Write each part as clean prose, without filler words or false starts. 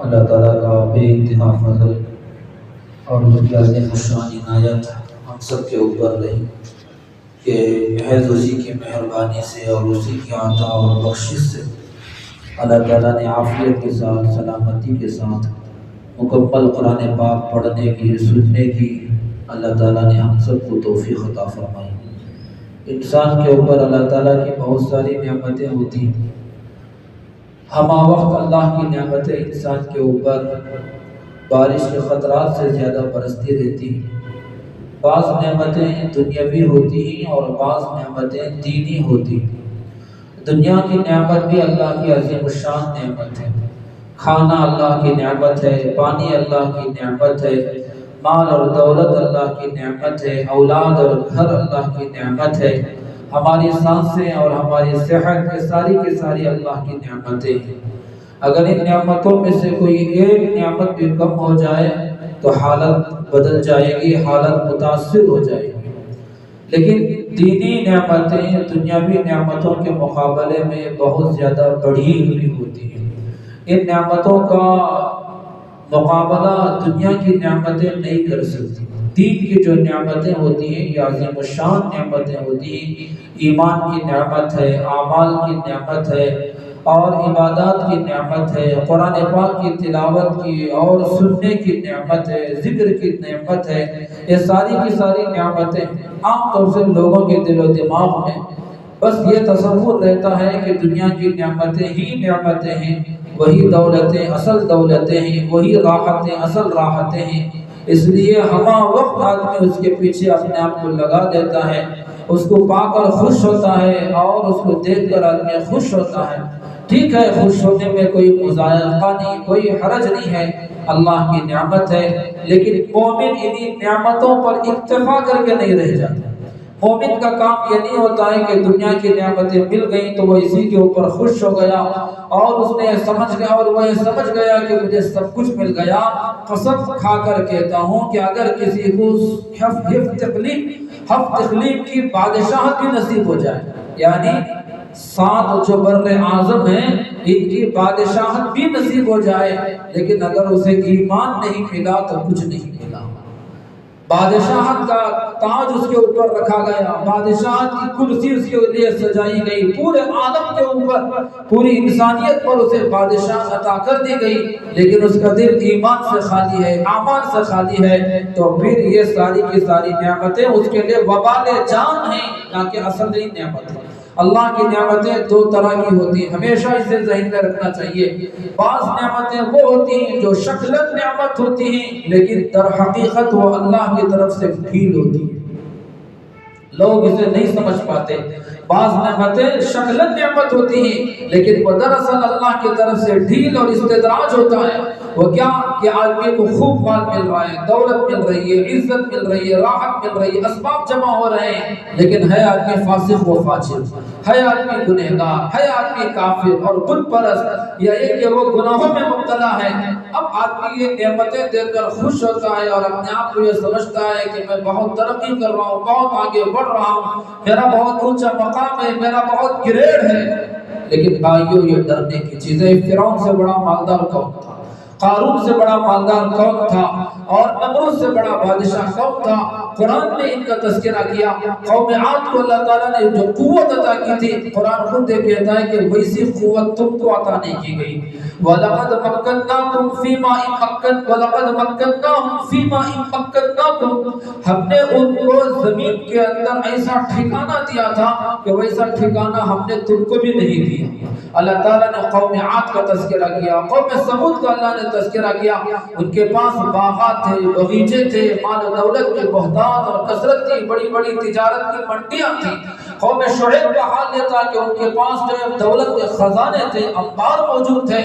اللہ تعالیٰ کا بے انتہا فضل اور اس کی عظیم الشان عنایت ہم سب کے اوپر رہی کہ محض اسی کی مہربانی سے اور اسی کی عطا اور بخشش سے اللہ تعالیٰ نے عافیت کے ساتھ سلامتی کے ساتھ مکمل قرآن پاک پڑھنے کی سننے کی اللہ تعالیٰ نے ہم سب کو توفیق عطا فرمائی۔ انسان کے اوپر اللہ تعالیٰ کی بہت ساری نعمتیں ہوتی ہیں، ہمہ وقت اللہ کی نعمتیں انسان کے اوپر بارش کے خطرات سے زیادہ برستی رہتی ہیں۔ بعض نعمتیں دنیاوی ہوتی ہیں اور بعض نعمتیں دینی ہوتی ہیں۔ دنیا کی نعمت بھی اللہ کی عظیم الشان نعمت ہے، کھانا اللہ کی نعمت ہے، پانی اللہ کی نعمت ہے، مال اور دولت اللہ کی نعمت ہے، اولاد اور گھر اللہ کی نعمت ہے، ہماری سانسیں اور ہماری صحت یہ ساری کی ساری اللہ کی نعمتیں ہیں۔ اگر ان نعمتوں میں سے کوئی ایک نعمت بھی کم ہو جائے تو حالت بدل جائے گی، حالت متاثر ہو جائے گی۔ لیکن دینی نعمتیں دنیاوی نعمتوں کے مقابلے میں بہت زیادہ بڑھی ہوئی ہوتی ہیں۔ ان نعمتوں کا مقابلہ دنیا کی نعمتیں نہیں کر سکتی۔ دین کی جو نعمتیں ہوتی ہیں یہ عظیم الشان نعمتیں ہوتی ہیں، ایمان کی نعمت ہے، اعمال کی نعمت ہے اور عبادات کی نعمت ہے، قرآن پاک کی تلاوت کی اور سننے کی نعمت ہے، ذکر کی نعمت ہے۔ یہ ساری کی ساری نعمتیں عام طور سے لوگوں کے دل و دماغ میں بس یہ تصور رہتا ہے کہ دنیا کی نعمتیں ہی نعمتیں ہیں، وہی دولتیں اصل دولتیں ہیں، وہی راحتیں اصل راحتیں ہیں۔ اس لیے ہمہ وقت آدمی اس کے پیچھے اپنے آپ کو لگا دیتا ہے، اس کو پا کر خوش ہوتا ہے اور اس کو دیکھ کر آدمی خوش ہوتا ہے۔ ٹھیک ہے، خوش ہونے میں کوئی مضائقہ نہیں، کوئی حرج نہیں ہے، اللہ کی نعمت ہے، لیکن مومن انہی نعمتوں پر اکتفا کر کے نہیں رہ جاتا۔ مومن کا کام یہ نہیں ہوتا ہے کہ دنیا کی نعمتیں مل گئیں تو وہ اسی کے اوپر خوش ہو گیا اور اس نے سمجھ گیا اور وہ یہ سمجھ گیا کہ مجھے سب کچھ مل گیا۔ قسم کھا کر کہتا ہوں کہ اگر کسی کو ہفت اقلیم کی بادشاہت بھی نصیب ہو جائے، یعنی 7 جو بر اعظم ہیں ان کی بادشاہت بھی نصیب ہو جائے، لیکن اگر اسے ایمان نہیں ملا تو کچھ نہیں ملا۔ بادشاہت کا تاج اس کے اوپر رکھا گیا، بادشاہت کی کرسی اس کے لیے سجائی گئی، پورے عالم کے اوپر پوری انسانیت پر اسے بادشاہ عطا کر دی گئی، لیکن اس کا دل ایمان سے خالی ہے، اعمال سے خالی ہے، تو پھر یہ ساری کی ساری نعمتیں اس کے لیے وبال جان ہیں، نہ کہ اصل نعمت ہے۔ اللہ کی نعمتیں 2 طرح کی ہوتی ہیں، ہمیشہ اسے ذہن میں رکھنا چاہیے۔ بعض نعمتیں وہ ہوتی ہیں جو شکلاً نعمت ہوتی ہیں لیکن در حقیقت وہ اللہ کی طرف سے ڈھیل ہوتی ہیں، لوگ اسے نہیں سمجھ پاتے۔ بعض نعمتیں شکلاً نعمت ہوتی ہیں لیکن وہ دراصل اللہ کی طرف سے ڈھیل اور استدراج ہوتا ہے۔ وہ کیا کہ آدمی کو خوب مال مل رہا ہے، دولت مل رہی ہے، عزت مل رہی ہے، راحت مل رہی ہے، اسباب جمع ہو رہے ہیں، لیکن ہے آدمی فاسق و فاجر، ہے آدمی گنہگار، ہے آدمی کافر اور بت پرست، یا یہ کہ وہ گناہوں میں مبتلا ہے۔ اب آدمی یہ نعمتیں دیکھ کر خوش ہوتا ہے اور اپنے آپ کو یہ سمجھتا ہے کہ میں بہت ترقی کر رہا ہوں، بہت آگے بڑھ رہا ہوں، میرا بہت اونچا مقام ہے، میرا بہت گریڈ ہے۔ لیکن بھائیو یہ ڈرنے کی چیزیں، فرعون سے بڑا مالدار کون تھا؟ قارون سے بڑا مالدار کون تھا؟ اور نمرود سے بڑا بادشاہ کون تھا؟ قرآن نے ان کا تذکرہ کیا۔ قوم عاد کو اللہ تعالیٰ نے جو قوت عطا کی تھی، قرآن خود یہ کہتا ہے کہ ویسی قوت تم کو عطا نہیں کی گئی۔ وَلَقَدْ مَكَّنَّاكُمْ فِي مَاءٍ مَّكَّنَّاكُمْ، ہم نے ان کو زمین کے اندر ایسا ٹھکانہ دیا تھا کہ ویسا ٹھکانہ ہم نے تم کو بھی نہیں دیا۔ اللہ تعالیٰ نے قوم عاد کا تذکرہ کیا، قوم ثمود کا اللہ نے تذکرہ کیا۔ ان کے پاس باغات تھے، باغیچے تھے، مال و دولت کے بہتات اور کثرت تھی، بڑی بڑی تجارت کی منڈیاں تھیں۔ قوم شعیب کا حال یہ تھا کہ ان کے پاس جو ہے دولت کے خزانے تھے، انبار موجود تھے،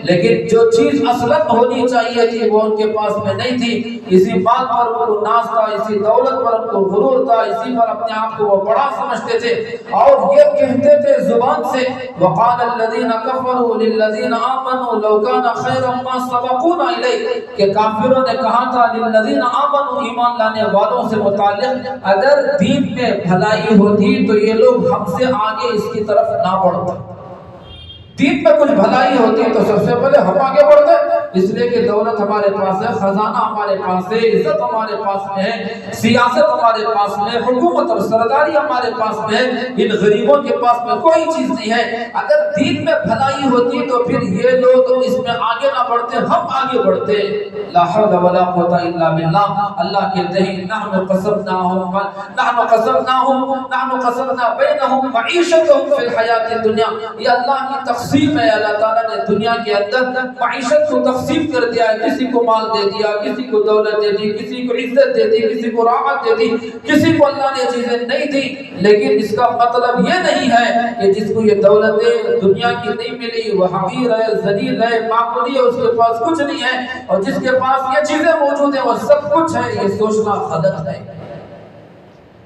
لیکن جو چیز اصلاً ہونی چاہیے تھی وہ ان کے پاس میں نہیں تھی۔ اسی بات پر ان کو ناز تھا، اسی دولت پر ان کو غرور تھا، اسی پر اپنے آپ کو وہ بڑا سمجھتے تھے اور یہ کہتے تھے زبان سے، وَقَالَ الَّذِينَ كَفَرُوا لِلَّذِينَ آمَنُوا لَوْ كَانَ خَيْرًا مَا سَبَقُونَا إِلَيْهِ، کہ کافروں نے کہا تھا لِلَّذِينَ آمَنُوا، ایمان لانے والوں سے متعلق، اگر دین میں بھلائی ہوتی تو یہ لوگ ہم سے آگے اس کی طرف نہ بڑھتے۔ دین میں کچھ بھلائی ہوتی تو سب سے پہلے ہم آگے بڑھتے، اس لیے کہ دولت ہمارے پاس ہے، خزانہ ہمارے پاس ہے، عزت ہمارے پاس میں ہے، سیاست ہمارے پاس میں ہے، حکومت اور سرداری ہمارے پاس میں ہے، ان غریبوں کے پاس میں کوئی چیز نہیں ہے۔ اگر دین میں بھلائی ہوتی تو پھر یہ لوگ اس میں آگے نہ بڑھتے، ہم آگے بڑھتے۔ لا حول ولا قوت الا باللہ۔ اللہ کہتے ہیں نحن قسمنا بینہم معیشتہم فی الحیات الدنیا۔ یہ اللہ کی تقسیم ہے، اللہ تعالیٰ نے دنیا کے اندر معیشت کو تقسیم کر دیا ہے، کسی کو مال دے دیا، کسی کو دولت دے دی، کسی کو عزت دے دی، کسی کو راحت دے دی، کسی کو اللہ نے چیزیں نہیں دی۔ لیکن اس کا مطلب یہ نہیں ہے کہ جس کو یہ دولتیں دنیا کی نہیں ملی وہ حقیر ہے، ذلیل ہے، معمولی ہے، اس کے پاس کچھ نہیں ہے، اور جس کے پاس یہ چیزیں موجود ہیں وہ سب کچھ ہے۔ یہ سوچنا غلط ہے،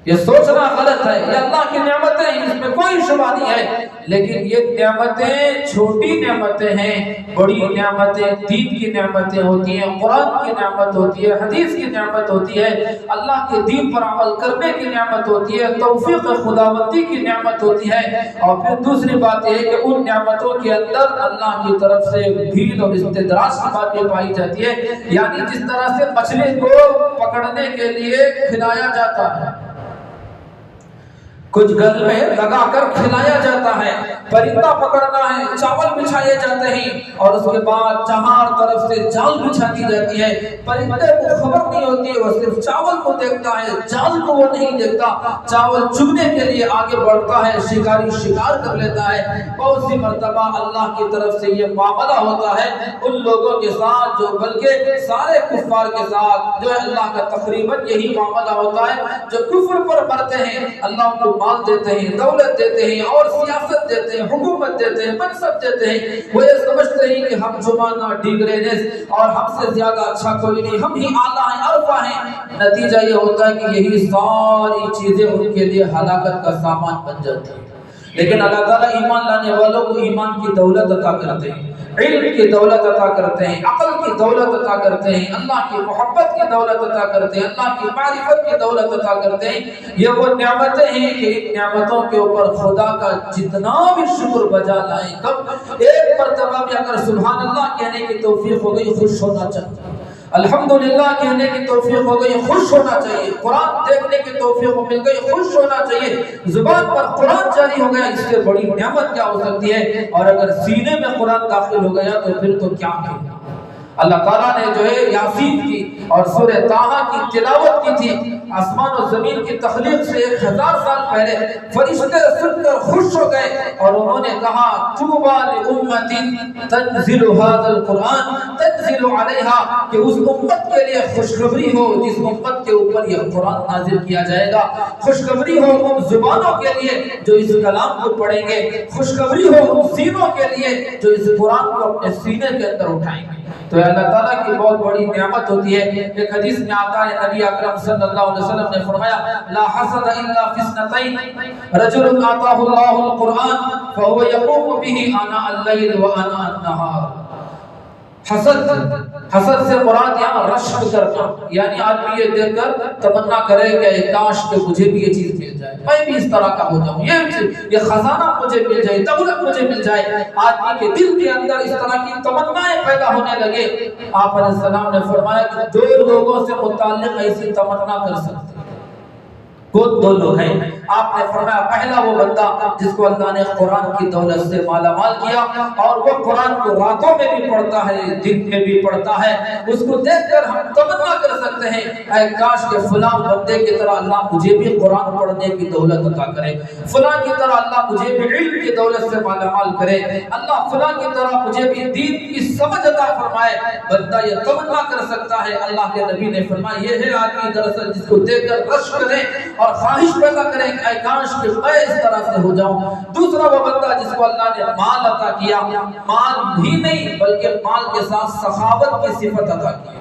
یہ سوچنا غلط ہے۔ یہ اللہ کی نعمتیں ہیں، اس میں کوئی شبہ نہیں ہے، لیکن یہ نعمتیں چھوٹی نعمتیں ہیں، بڑی نعمتیں دین کی نعمتیں ہوتی ہیں، قرآن کی نعمت ہوتی ہے، حدیث کی نعمت ہوتی ہے، اللہ کے دین پر عمل کرنے کی نعمت ہوتی ہے، توفیق خداوندی کی نعمت ہوتی ہے۔ اور پھر دوسری بات یہ ہے کہ ان نعمتوں کے اندر اللہ کی طرف سے ڈھیل اور استدراج کی باتیں پائی جاتی ہے، یعنی جس طرح سے مچھلی کو پکڑنے کے لیے کھلایا جاتا ہے، کچھ گل میں لگا کر کھلایا جاتا ہے، پرندہ پکڑنا ہے، چاول بچھائے جاتے ہیں، اور اس کے بعد چہار طرف سے جال بچھا دی جاتی ہے۔ پرندے کو خبر نہیں ہوتی ہے، وہ صرف چاول کو دیکھتا ہے، جال کو وہ نہیں دیکھتا۔ چاول چگنے کے لیے آگے بڑھتا ہے، شکاری شکار کر لیتا ہے۔ بہت سی مرتبہ اللہ کی طرف سے یہ معاملہ ہوتا ہے ان لوگوں کے ساتھ، جو بلکہ سارے کفار کے ساتھ جو ہے اللہ کا تقریباً یہی معاملہ ہوتا ہے، جو کفر پر مرتے ہیں اللہ کو مال دیتے ہیں، دولت دیتے ہیں، اور سیاست دیتے ہیں، حکومت دیتے ہیں، منصب دیتے ہیں۔ وہ یہ سمجھتے ہیں کہ ہم زمانہ ڈگریڈنس اور ہم سے زیادہ اچھا کوئی نہیں، ہم ہی اعلیٰ ہیں، عرفہ ہیں۔ نتیجہ یہ ہوتا ہے کہ یہی ساری چیزیں ان کے لیے ہلاکت کا سامان بن جاتی ہیں۔ لیکن اللہ تعالیٰ ایمان لانے والوں کو ایمان کی دولت عطا کرتے ہیں، علم کی دولت عطا کرتے ہیں، عقل کی دولت عطا کرتے ہیں، اللہ کی محبت کی دولت عطا کرتے ہیں، اللہ کی معرفت کی دولت عطا کرتے ہیں۔ یہ وہ نعمتیں ہیں کہ ان نعمتوں کے اوپر خدا کا جتنا بھی شکر بجا لائیں، کم ایک مرتبہ بھی اگر سبحان اللہ کہنے کی توفیق ہو گئی، خوش ہونا چاہیے، الحمدللہ کہنے کی توفیق ہو گئی، خوش ہونا چاہیے، قرآن دیکھنے کی توفیق مل گئی، خوش ہونا چاہیے، زبان پر قرآن جاری ہو گیا، اس سے بڑی نعمت کیا ہو سکتی ہے؟ اور اگر سینے میں قرآن داخل ہو گیا تو پھر تو کیا ہے؟ اللہ تعالیٰ نے جو ہے یاسین کی اور سورہ طٰہٰ کی تلاوت کی تھی، آسمان و زمین کی تخلیق سے 1000 سال پہلے فرشتے سن کر خوش ہو گئے اور انہوں نے کہا طوبیٰ لأمۃ تنزل ھذا القرآن تنزل علیہا، کہ اس امت کے لیے خوشخبری ہو جس امت کے اوپر یہ قرآن نازل کیا جائے گا، خوشخبری ہو ان زبانوں کے لیے جو اس کلام کو پڑھیں گے، خوشخبری ہو ان سینوں کے لیے جو اس قرآن کو اپنے سینے کے اندر اٹھائیں گے۔ تو اللہ تعالیٰ کی بہت بڑی نعمت ہوتی ہے۔ ایک حدیث میں آتا ہے نبی اکرم صلی اللہ علیہ وسلم نے فرمایا لا حسد الا فی اثنتین، رجل آتاہ اللہ القرآن فهو یقوم به آناء اللیل وآناء النہار۔ حسد سے مراد یہاں رشک کرنا، یعنی آدمی یہ دیکھ کر تمنا کرے کہ کاش کہ مجھے بھی یہ چیز مل جائے، میں بھی اس طرح کا ہو جاؤں، یہ خزانہ مجھے مل جائے، دولت مجھے مل جائے۔ آدمی کے دل کے اندر اس طرح کی تمنائیں پیدا ہونے لگے۔ آپ علیہ السلام نے فرمایا کہ 2 لوگوں سے متعلق ایسی تمنا کر سکتے ہیں۔ کون 2 لوگ ہیں؟ آپ نے فرمایا پہلا وہ بندہ جس کو اللہ نے قرآن کی دولت سے مالا مال کیا اور وہ قرآن کو راتوں میں بھی پڑھتا ہے، دن میں بھی پڑھتا ہے، اس کو دیکھ کر ہم تمنا کر سکتے ہیں اے کاش کہ فلاں بندے کی طرح اللہ مجھے بھی قرآن پڑھنے کی دولت عطا کرے، فلاں کی طرح اللہ مجھے بھی علم کی دولت سے مالا مال کرے، اللہ فلاں کی طرح مجھے بھی دین کی سمجھ عطا فرمائے۔ بندہ یہ تمنا کر سکتا ہے۔ اللہ کے نبی نے فرمایا یہ ہے آدمی دراصل جس کو دیکھ کر رشک کرے اور خواہش پیدا کرے کہ اے کاش کہ میں اس طرح سے ہو جاؤں۔ دوسرا وہ بندہ جس کو اللہ نے مال عطا کیا، مال ہی نہیں بلکہ مال کے ساتھ سخاوت کی صفت عطا کی۔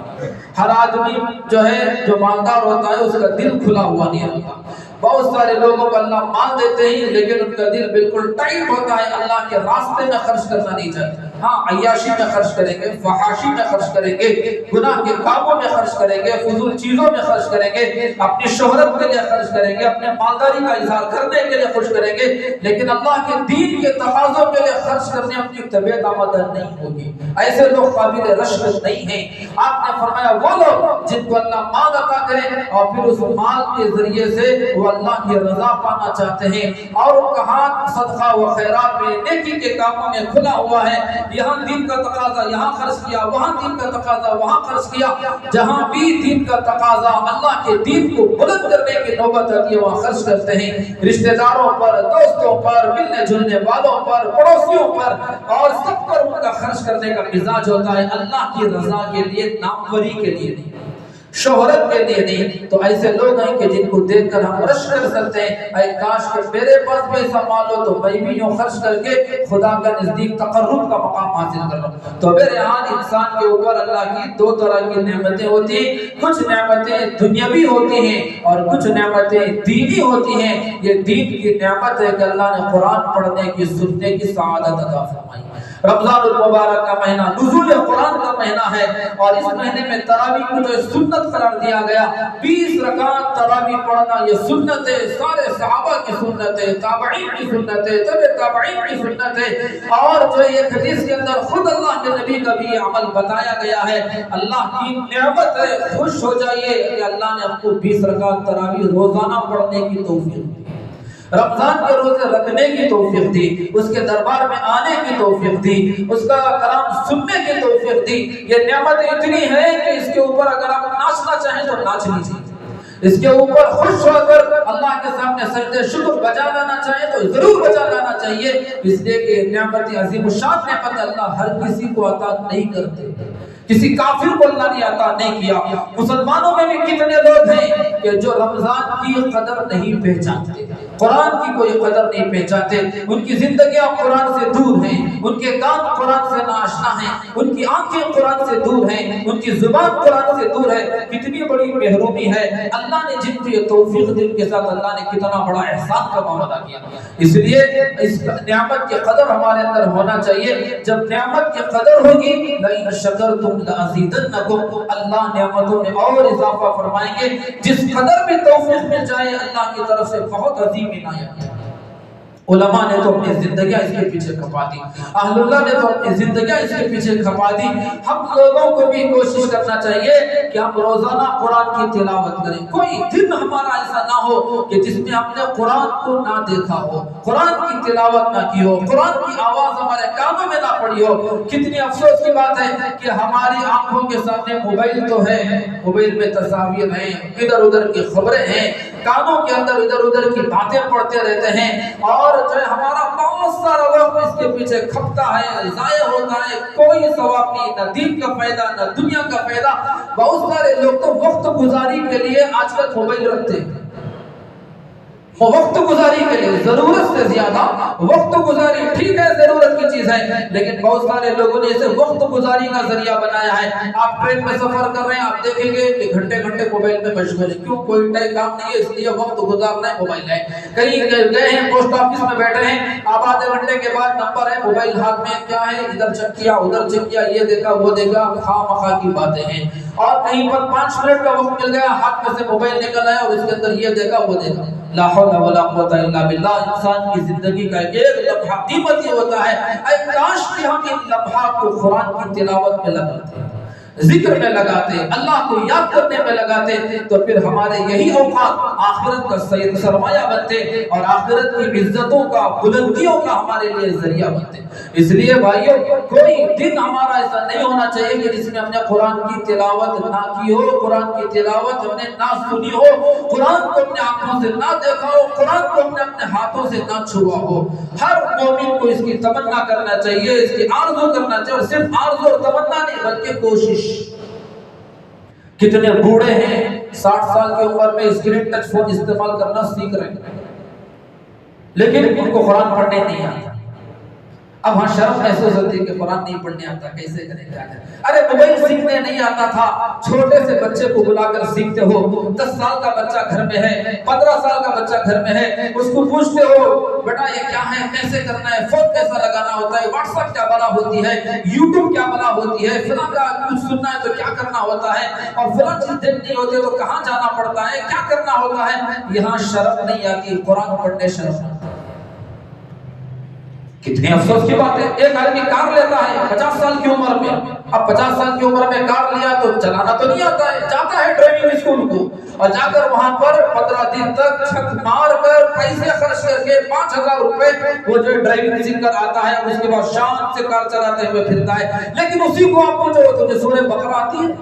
ہر آدمی جو ہے جو مالدار ہوتا ہے اس کا دل کھلا ہوا نہیں ہوتا۔ بہت سارے لوگوں کو اللہ مال دیتے ہیں لیکن ان کا دل بالکل ٹائٹ ہوتا ہے، اللہ کے راستے میں خرچ کرنا نہیں چاہتے۔ ہاں عیاشی میں خرچ کریں گے، فحاشی میں خرچ کریں گے، گناہ کے کاموں میں خرچ کریں گے، فضول چیزوں میں خرچ کریں گے، اپنی شہرت کے لیے خرچ کریں گے، اپنے مالداری کا اظہار کرنے کے لیے خرچ کریں گے، لیکن اللہ کے دین کے تقاضوں کے لیے خرچ کرنے اپنی طبیعت آمدن نہیں ہوگی۔ ایسے لوگ قابل رشوت نہیں ہیں۔ آپ نے فرمایا وہ لوگ جن کو اللہ مال عطا کرے اور پھر اس مال کے ذریعے سے وہ اللہ کی رضا پانا چاہتے ہیں، اور ان کا ہاتھ صدقہ و خیرات میں، نیکی کے کاموں میں کھلا ہوا ہے، یہاں دین کا تقاضا یہاں خرچ کیا، وہاں دین کا تقاضا وہاں خرچ کیا، جہاں بھی دین کا تقاضا اللہ کے دین کو بلند کرنے کی نوبت آتی ہے وہاں خرچ کرتے ہیں، رشتہ داروں پر، دوستوں پر، ملنے جلنے والوں پر، پڑوسیوں پر، اور سب پر ان کا خرچ کرنے کا مزاج ہوتا ہے، اللہ کی رضا کے لیے، ناموری کے لیے نہیں، شہرت کے لیے نہیں۔ تو ایسے لوگ ہیں کہ جن کو دیکھ کر ہم رشک کر سکتے ہیں، اے کاش کہ میرے پاس بھی ایسا مال ہو تو میں بھی یوں خرچ کر کے خدا کا نزدیک تقرب کا مقام حاصل کر لوں۔ تو میرے حال انسان کے اوپر اللہ کی دو طرح کی نعمتیں ہوتی ہیں، کچھ نعمتیں دنیاوی ہوتی ہیں اور کچھ نعمتیں دینی ہوتی ہیں۔ یہ دین کی نعمت ہے کہ اللہ نے قرآن پڑھنے کی، سننے کی سعادت عطا فرمائی۔ رمضان المبارک کا مہینہ نزول قرآن کا مہینہ ہے، اور اس مہینے میں تراویح کو جو سنت قرار دیا گیا، 20 رکعت تراویح پڑھنا یہ سنت ہے، سارے صحابہ کی سنت ہے، تابعین کی سنت ہے، تبع تابعین کی سنت ہے، اور جو ایک حدیث کے اندر خود اللہ کے نبی کا بھی عمل بتایا گیا ہے۔ اللہ کی نعمت ہے، خوش ہو جائیے کہ اللہ نے آپ کو 20 رکعت تراویح روزانہ پڑھنے کی توفیق دی، رمضان کے روزے رکھنے کی توفیق دی، اس کے دربار میں آنے کی توفیق دی، اس کا کلام سننے کی توفیق دی۔ یہ نعمت اتنی ہے کہ اس کے اوپر اگر آپ ناچنا چاہیں تو ناچ لیجیے، اس کے اوپر خوش ہو کر اللہ کے سامنے سجدے شکر بجا لانا چاہیں تو ضرور بجا لانا چاہیے، اس لیے کہ نعمت عظیم الشان نعمت اللہ ہر کسی کو عطا نہیں کرتے، کسی کافر کو اللہ نے عطا نہیں کیا۔ مسلمانوں میں بھی کتنے لوگ ہیں کہ جو رمضان کی قدر نہیں پہچانتے، قرآن کی کوئی قدر نہیں پہچانتے، ان کی زندگیاں قرآن سے دور ہیں، ان کے کان قرآن سے ناشنا ہیں، ان کی آنکھیں قرآن سے دور ہیں، ان کی زبان قرآن سے دور ہے۔ کتنی بڑی محرومی ہے، اللہ نے جن کو یہ توفیق دی ان کے ساتھ اللہ نے کتنا بڑا احسان کا معاملہ کیا۔ اس لیے اس نعمت کی قدر ہمارے اندر ہونا چاہیے۔ جب نعمت کی قدر ہوگی لئن شکرتم لازیدنکم، اللہ نعمتوں میں اور اضافہ فرمائیں گے۔ جس قدر میں توفیق مل جائے اللہ کی طرف سے بہت عظیم عنایت ہے۔ علماء نے تو اپنی زندگیاں اس کے پیچھے کھپا دی، اہل اللہ نے تو اپنی زندگیاں اس کے پیچھے کھپا دی۔ ہم لوگوں کو بھی کوشش کرنا چاہیے کہ ہم روزانہ قرآن کی تلاوت کریں۔ کوئی دن ہمارا ایسا نہ ہو کہ جس میں ہم نے قرآن کو نہ دیکھا ہو، قرآن کی تلاوت نہ کی ہو، قرآن کی آواز ہمارے کانوں میں نہ پڑی ہو۔ کتنی افسوس کی بات ہے کہ ہماری آنکھوں کے سامنے موبائل تو ہے، موبائل میں تصاویر ہیں، ادھر ادھر کی خبریں ہیں، کانوں کے اندر ادھر ادھر کی باتیں پڑھتے رہتے ہیں، اور جو ہے ہمارا بہت سارا وقت اس کے پیچھے کھپتا ہے، ضائع ہوتا ہے، کوئی ثواب نہیں، نہ دین کا فائدہ نہ دنیا کا فائدہ۔ بہت سارے لوگ تو وقت گزاری کے لیے آج کل موبائل رکھتے ہیں، وقت گزاری کے لیے ضرورت سے زیادہ وقت گزاری، ٹھیک ہے ضرورت کی چیز ہے، لیکن بہت سارے لوگوں نے اسے وقت گزاری کا ذریعہ بنایا ہے۔ آپ ٹرین میں سفر کر رہے ہیں، آپ دیکھیں گے کہ گھنٹے گھنٹے موبائل میں مشغول ہے، کیوں؟ کوئی ٹائم کام نہیں ہے، اس لیے وقت گزارنا ہے موبائل ہے۔ کہیں گئے ہیں پوسٹ آفس میں بیٹھے ہیں، آپ آدھے گھنٹے کے بعد نمبر ہے، موبائل ہاتھ میں کیا ہے، ادھر چیک کیا ادھر چیک کیا، یہ دیکھا وہ دیکھا، خواہ مخواہ کی باتیں ہیں۔ اور کہیں پر 5 منٹ کا وقت مل گیا، ہاتھ میں سے موبائل نکل آیا اور اس کے اندر یہ دیکھا وہ دیکھا۔ لا حول ولا قوت الا باللہ۔ انسان کی زندگی کا ایک لمحہ قیمتی ہوتا ہے، اے کاش کہ ہم ان لمحات کو قرآن کی تلاوت میں لگاتے، ذکر میں لگاتے، اللہ کو یاد کرنے میں لگاتے، تو پھر ہمارے یہی اوقات آخرت کا سرمایہ بنتے اور آخرت کی عزتوں کا، بلندیوں کا ہمارے لیے ذریعہ بنتے۔ اس لیے بھائیو، کوئی دن ہمارا ایسا نہیں ہونا چاہیے کہ جس میں ہم نے قرآن کی تلاوت نہ کی ہو، قرآن کی تلاوت ہم نے نہ سنی ہو، قرآن کو اپنے آنکھوں سے نہ دیکھا ہو، قرآن کو ہم نے اپنے ہاتھوں سے نہ چھوا ہو۔ ہر مومن کو اس کی تمنا کرنا چاہیے، اس کی آرزو کرنا چاہیے، اور صرف آرزو اور تمنا نہیں بلکہ کوشش۔ کتنے بوڑھے ہیں 60 سال کی عمر میں اسکرین ٹچ فون استعمال کرنا سیکھ رہے ہیں، لیکن ان کو قرآن پڑھنے نہیں آتا۔ اب ہاں شرم محسوس ہوتی ہے کہ قرآن نہیں پڑھنے آتا، کیسے کریں کیا کریں. ارے موبائل سیکھنے نہیں آتا تھا، چھوٹے سے بچے کو بلا کر سیکھتے ہو. 10 سال کا بچہ گھر میں ہے، 15 سال کا بچہ گھر میں ہے، اس کو پوچھتے ہو بیٹا یہ کیا ہے، کیسے کرنا ہے، فون کیسا لگانا ہوتا ہے، واٹس ایپ کیا بنا ہوتی ہے، یوٹیوب کیا بنا ہوتی ہے، فلاں کا کچھ سننا ہے تو کیا کرنا ہوتا ہے، اور فلاں چیز دیکھنی ہوتی ہے تو کہاں جانا پڑتا ہے، کیا کرنا ہوتا ہے. یہاں شرم نہیں آتی، قرآن پڑھنے شرم آتی. کتنی افسوس کی بات ہے، ایک آدمی کار لیتا ہے 50 سال کی عمر میں. اب 50 سال کی عمر میں کار لیا تو چلانا تو نہیں آتا ہے، جاتا ہے ڈرائیونگ اسکول کو اور جا کر وہاں پر 15 دن تک چھت مار کر پیسے خرچ کر کے 5000 روپے وہ جو ڈرائیونگ سیکھ کر آتا ہے، اس کے بعد شان سے کار چلاتے ہوئے پھرتا ہے. لیکن اسی کو آپ پوچھو تجھے سورہ بقرہ آتی ہے،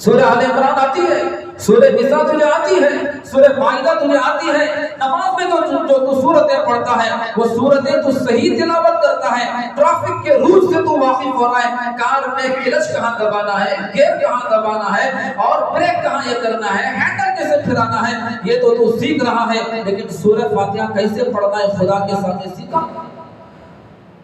سورہ آل عمران آتی ہے، سورہ نساء تجھے آتی ہے، سورہ مائدہ تجھے آتی ہے. نماز میں جو تو سورتیں پڑھتا ہے وہ سورتیں تو صحیح تلاوت کرتا ہے، ٹریفک کے رولز سے تو واقف ہو رہا ہے، کار میں کلچ کہاں دبانا ہے، گیئر کہاں دبانا ہے، اور بریک کہاں یہ کرنا ہے، ہینڈل کیسے پھرانا ہے، یہ تو سیکھ رہا ہے. لیکن سورہ فاتحہ کیسے پڑھنا ہے خدا کے سامنے سیکھا.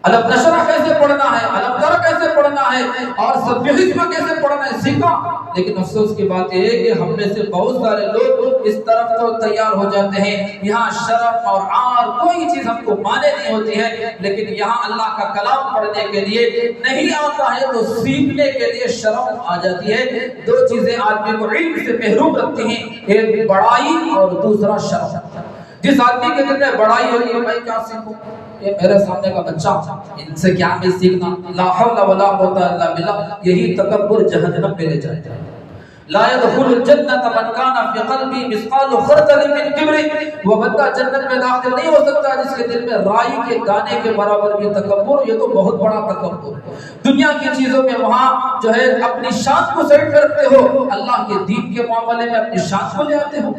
علم نشرہ کیسے پڑھنا ہے، علم تر کیسے پڑھنا ہے، اور سبح اسم کیسے پڑھنا ہے سیکھا. لیکن افسوس کی بات یہ ہے کہ ہم میں سے بہت سارے لوگ اس طرف تو تیار ہو جاتے ہیں، یہاں شرم اور عار کوئی چیز ہم کو مانے نہیں ہوتی ہے، لیکن یہاں اللہ کا کلام پڑھنے کے لیے نہیں آتا ہے تو سیکھنے کے لیے شرم آ جاتی ہے. دو چیزیں آدمی کو علم سے محروم رکھتی ہیں، ایک بڑائی اور دوسرا شرم. جس آدمی کے دل میں بڑائی ہوگی میں کیا سیکھوں، یہ میرے سامنے کا بچہ، ان سے کیا میں سیکھنا، لا حول ولا قوت الا باللہ. یہی تکبر جہنم میں لے جائے. لا يدخل الجنة من كان في قلبه مثقال خردل من كبر. وہ بندہ جنت میں داخل نہیں ہو سکتا جس کے دل میں رائی کے دانے کے برابر بھی تکبر. یہ تو بہت بڑا تکبر ہے. دنیا کی چیزوں میں وہاں جو ہے اپنی شان کو سائڈ پہ رکھتے ہو، اللہ کے دین کے معاملے میں اپنی شان کو لے آتے ہو.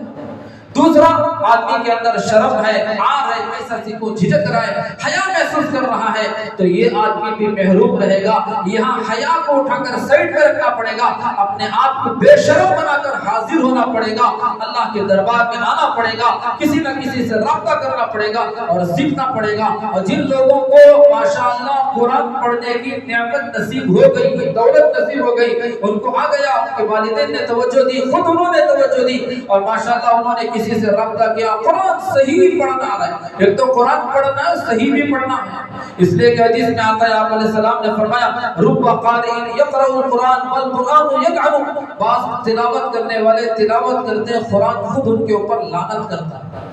دوسرا آدمی کے اندر شرم ہے، عار ہے، کیسا سیکھو، جھجک رہا ہے، حیا محسوس کر رہا ہے، تو یہ آدمی بھی محروم رہے گا. یہاں حیا کو اٹھا کر سائڈ پہ رکھنا پڑے گا، اپنے آپ کو بے شرم بنا کر حاضر ہونا پڑے گا، اللہ کے دربار میں آنا پڑے گا، کسی نہ کسی سے رابطہ کرنا پڑے گا اور سیکھنا پڑے گا. اور جن لوگوں کو ماشاءاللہ قرآن پڑھنے کی نعمت نصیب ہو گئی، دولت نصیب ہو گئی، ان کو آ گیا، ان کے والدین نے توجہ دی، خود انہوں نے توجہ دی، اور ماشاءاللہ انہوں نے کسی سے رابطہ کیا، قرآن صحیح پڑھنا آ رہا ہے. ایک تو قرآن پڑھنا ہے، صحیح بھی پڑھنا ہے. اس لیے کہ حدیث میں آتا ہے، آپ علیہ السلام نے فرمایا رب قارئ یقرأ القرآن والقرآن یلعنہ. بعض تلاوت کرنے والے تلاوت کرتے ہیں، قرآن خود ان کے اوپر لعنت کرتا ہے.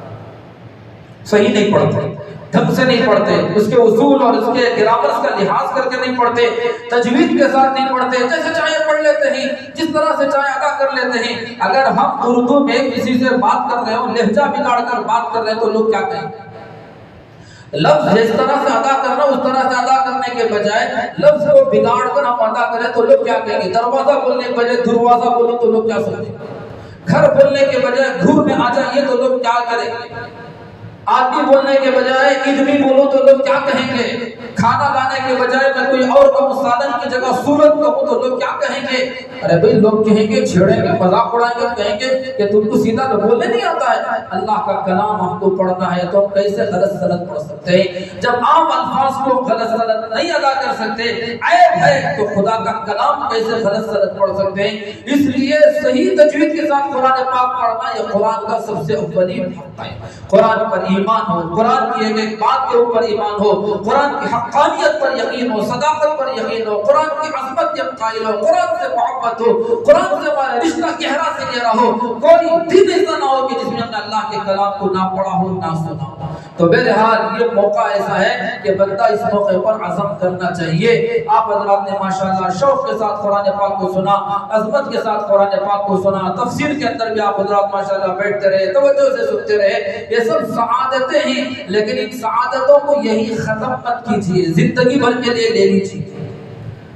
صحیح نہیں پڑھتے، ڈھنگ سے نہیں پڑھتے، اس کے اصول اور اس کے گرامرز کا لحاظ کر کے نہیں پڑھتے، تجوید کے ساتھ نہیں پڑھتے، جیسے چاہے پڑھ لیتے ہیں، جس طرح سے چاہے ادا کر لیتے ہیں. اگر ہم اردو میں کسی سے بات کر رہے ہو، لہجہ بگاڑ کر بات کر رہے ہیں تو لوگ کیا کہیں گے؟ لفظ جس طرح سے ادا کرنا اس طرح سے ادا کرنے کے بجائے لفظ کو بگاڑ کر ہم ادا کریں تو لوگ کیا کہیں گے؟ دروازہ بولنے کے بجائے دروازہ بولو تو لوگ کیا سمجھیں گے؟ گھر بولنے کے بجائے گھر میں آ جائیے تو لوگ کیا کریں گے؟ آدمی بولنے کے بجائے ادمی بولو تو لوگ کیا کہیں گے؟ کھانا لانے کے بجائے میں کوئی اور کہوں، سادن کی جگہ صورت کہوں تو لوگ کیا کہیں گے؟ ارے بھئی لوگ کہیں گے، چھیڑیں گے، مذاق اڑائیں گے، کہیں گے کہ تم کو سیدھا تو بولنے نہیں آتا ہے. اللہ کا کلام ہم کو پڑھنا ہے تو ہم کیسے غلط سلط پڑھ سکتے ہیں؟ جب عام الفاظ کو غلط سلط نہیں ادا کر سکتے، عیب ہے، تو خدا کا کلام کیسے غلط سلط پڑھ سکتے ہیں؟ اس لیے صحیح تجوید کے ساتھ قرآن پاک پڑھنا یہ قرآن کا سب سے اولین حق ہے. قرآن پر ایمان ہو، قرآن کی ایک ایک بات کے اوپر ایمان ہو، قرآن کی حقانیت پر یقین ہو، صداقت پر یقین ہو، قرآن کی عظمت کے قائل ہو، قرآن سے محبت ہو، قرآن سے ہمارا رشتہ گہرا سے گہرا ہو. کوئی دن ایسا نہ ہو کہ جس میں ہم نے اللہ کے کلام کو نہ پڑھا ہو نہ سنا ہو. تو بہرحال یہ موقع ایسا ہے کہ بندہ اس موقع پر عزم کرنا چاہیے. آپ حضرات نے ماشاءاللہ شوق کے ساتھ قرآن پاک کو سنا، عظمت کے ساتھ قرآن پاک کو سنا، تفسیر کے اندر بھی آپ حضرات ماشاءاللہ بیٹھتے رہے، توجہ سے سنتے رہے. یہ سب سعادتیں ہیں، لیکن ان سعادتوں کو یہی ختم مت کیجیے، زندگی بھر کے لیے لے لیجیے.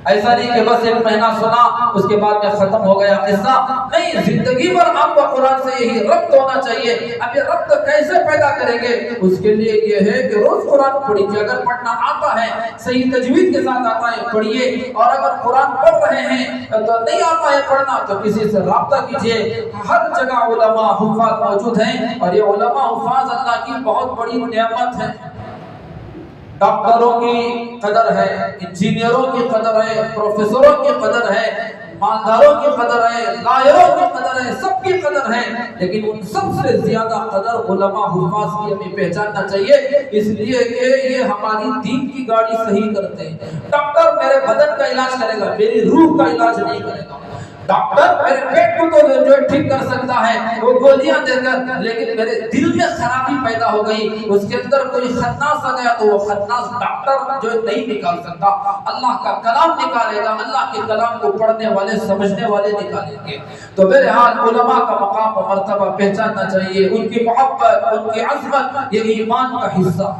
ایسا نہیں کہ بس 1 مہینہ سنا اس کے بعد میں ختم ہو گیا قصہ. نہیں، زندگی بھر آپ کو قرآن سے یہی ربط ہونا چاہیے. اب یہ ربط کیسے پیدا کریں گے؟ اس کے لیے یہ ہے کہ روز قرآن پڑھیے. اگر پڑھنا آتا ہے، صحیح تجوید کے ساتھ آتا ہے، پڑھیے. اور اگر قرآن پڑھ رہے ہیں تو نہیں آتا ہے پڑھنا تو کسی سے رابطہ کیجیے. ہر جگہ علماء حفاظ موجود ہیں، اور یہ علماء حفاظ اللہ کی بہت بڑی نعمت ہے. ڈاکٹروں کی قدر ہے، انجینئروں کی قدر ہے، پروفیسروں کی قدر ہے، مالداروں کی قدر ہے، لائروں کی قدر ہے، سب کی قدر ہے، لیکن ان سب سے زیادہ قدر علماء حفاظ کی ہمیں پہچاننا چاہیے، اس لیے کہ یہ ہماری دین کی گاڑی صحیح کرتے ہیں۔ ڈاکٹر میرے بدن کا علاج کرے گا، میری روح کا علاج نہیں کرے گا۔ ڈاکٹر میرے پیٹ کو تو جو ٹھیک کر سکتا ہے وہ گولیاں دے کر، لیکن میرے دل میں خرابی پیدا ہو گئی، اس کے اندر کوئی خناس آ گیا تو وہ خناس ڈاکٹر جو نہیں نکال سکتا، اللہ کا کلام نکالے گا، اللہ کے کلام کو پڑھنے والے سمجھنے والے نکالیں گے۔ تو بہرحال علماء کا مقام و مرتبہ پہچاننا چاہیے، ان کی محبت، ان کی عظمت یہ ایمان کا حصہ،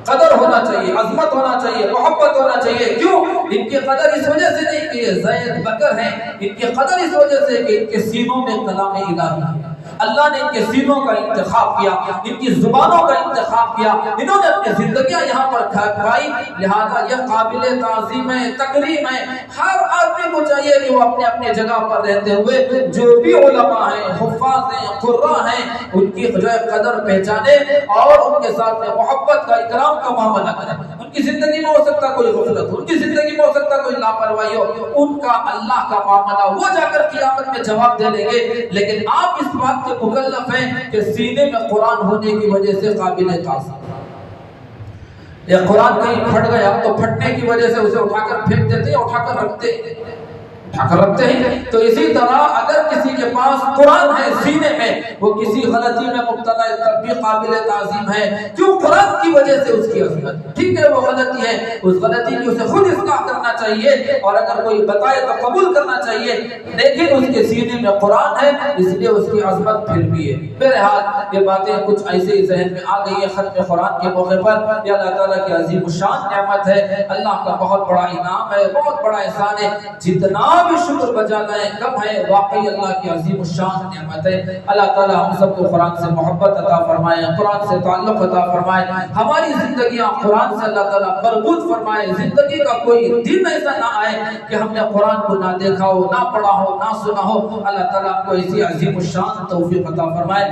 قدر ہونا چاہیے، عظمت ہونا چاہیے، محبت ہونا چاہیے۔ کیوں؟ ان کی قدر اس وجہ سے نہیں کہ یہ زید بکر ہیں، ان کی قدر اس وجہ سے کہ ان کے سینوں میں کلام الہی ہے، اللہ نے ان کے سینوں کا انتخاب کیا، ان کی زبانوں کا انتخاب کیا، انہوں نے اپنی زندگیاں یہاں پر کھائی، لہذا یہ قابل تعظیم ہے، تکریم ہے۔ ہر آدمی کو چاہیے کہ وہ اپنے اپنے جگہ پر رہتے ہوئے جو بھی علماء ہیں، حفاظ ہیں، قراء ہیں، ان کی جو ہے قدر پہچانے اور ان کے ساتھ میں محبت کا، اکرام کا معاملہ کریں۔ ان کی زندگی میں ہو سکتا کوئی غفلت ہو، ان کی زندگی میں ہو سکتا کوئی لاپرواہی ہو، ان کا اللہ کا معاملہ وہ جا کر قیامت میں جواب دے لیں گے، لیکن آپ اس بات کے مکلف ہیں کہ سینے میں قرآن ہونے کی وجہ سے قابل تعظیم۔ یہ قرآن کہیں پھٹ گیا تو پھٹنے کی وجہ سے اسے اٹھا کر پھینک دیتے ہیں، اٹھا کر رکھتے ہیں، تو اسی طرح اگر کسی کے پاس قرآن ہے سینے میں، وہ کسی غلطی میں مبتلا ہے تب بھی قابل تعظیم ہے، کیوں؟ قرآن کی وجہ سے اس کی عظمت۔ ٹھیک ہے وہ غلطی ہے، اس غلطی کی اسے خود اصلاح کرنا چاہیے، اور اگر کوئی بتائے تو قبول کرنا چاہیے، لیکن اس کے سینے میں قرآن ہے اس لیے اس کی عظمت پھر بھی ہے۔ بہرحال یہ باتیں کچھ ایسے ہی ذہن میں آ گئی ہے ختم قرآن کے موقع پر۔ یہ اللہ تعالیٰ کی عظیم الشان نعمت ہے، اللہ کا بہت بڑا انعام ہے، بہت بڑا احسان ہے، جتنا بھی شکر بجا لائیں کم ہے، واقعی اللہ کی عظیم الشان نعمت ہے۔ اللہ تعالیٰ ہم سب کو قرآن سے محبت عطا فرمائے، قرآن سے تعلق عطا فرمائے، ہماری زندگیاں قرآن سے اللہ تعالیٰ مربوط فرمائے، زندگی کا کوئی دن ایسا نہ آئے کہ ہم نے قرآن کو نہ دیکھا ہو، نہ پڑھا ہو، نہ سنا ہو۔ اللہ تعالیٰ ہم کو ایسی عظیم الشان توفیق عطا فرمائے۔